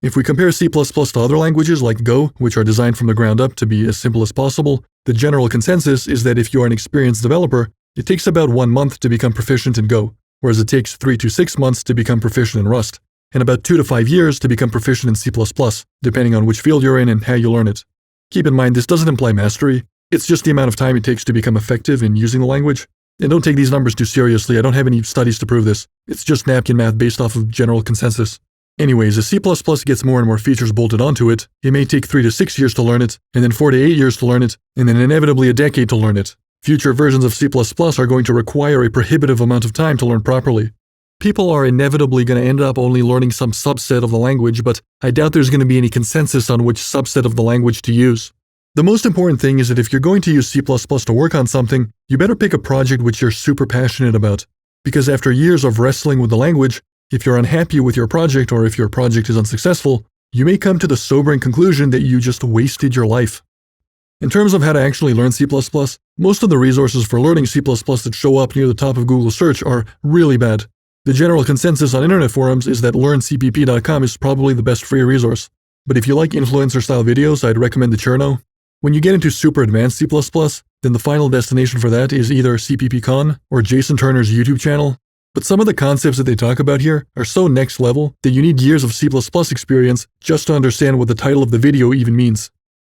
If we compare C++ to other languages like Go, which are designed from the ground up to be as simple as possible, the general consensus is that if you are an experienced developer, it takes about 1 month to become proficient in Go, whereas it takes 3 to 6 months to become proficient in Rust, and about 2 to 5 years to become proficient in C++, depending on which field you're in and how you learn it. Keep in mind, this doesn't imply mastery. It's just the amount of time it takes to become effective in using the language. And don't take these numbers too seriously. I don't have any studies to prove this. It's just napkin math based off of general consensus. Anyways, as C++ gets more and more features bolted onto it, it may take 3 to 6 years to learn it, and then 4 to 8 years to learn it, and then inevitably a decade to learn it. Future versions of C++ are going to require a prohibitive amount of time to learn properly. People are inevitably going to end up only learning some subset of the language, but I doubt there's going to be any consensus on which subset of the language to use. The most important thing is that if you're going to use C++ to work on something, you better pick a project which you're super passionate about. Because after years of wrestling with the language, if you're unhappy with your project or if your project is unsuccessful, you may come to the sobering conclusion that you just wasted your life. In terms of how to actually learn C++, most of the resources for learning C++ that show up near the top of Google search are really bad. The general consensus on internet forums is that learncpp.com is probably the best free resource. But if you like influencer-style videos, I'd recommend the Cherno. When you get into super advanced C++, then the final destination for that is either CPPCon or Jason Turner's YouTube channel. But some of the concepts that they talk about here are so next level that you need years of C++ experience just to understand what the title of the video even means.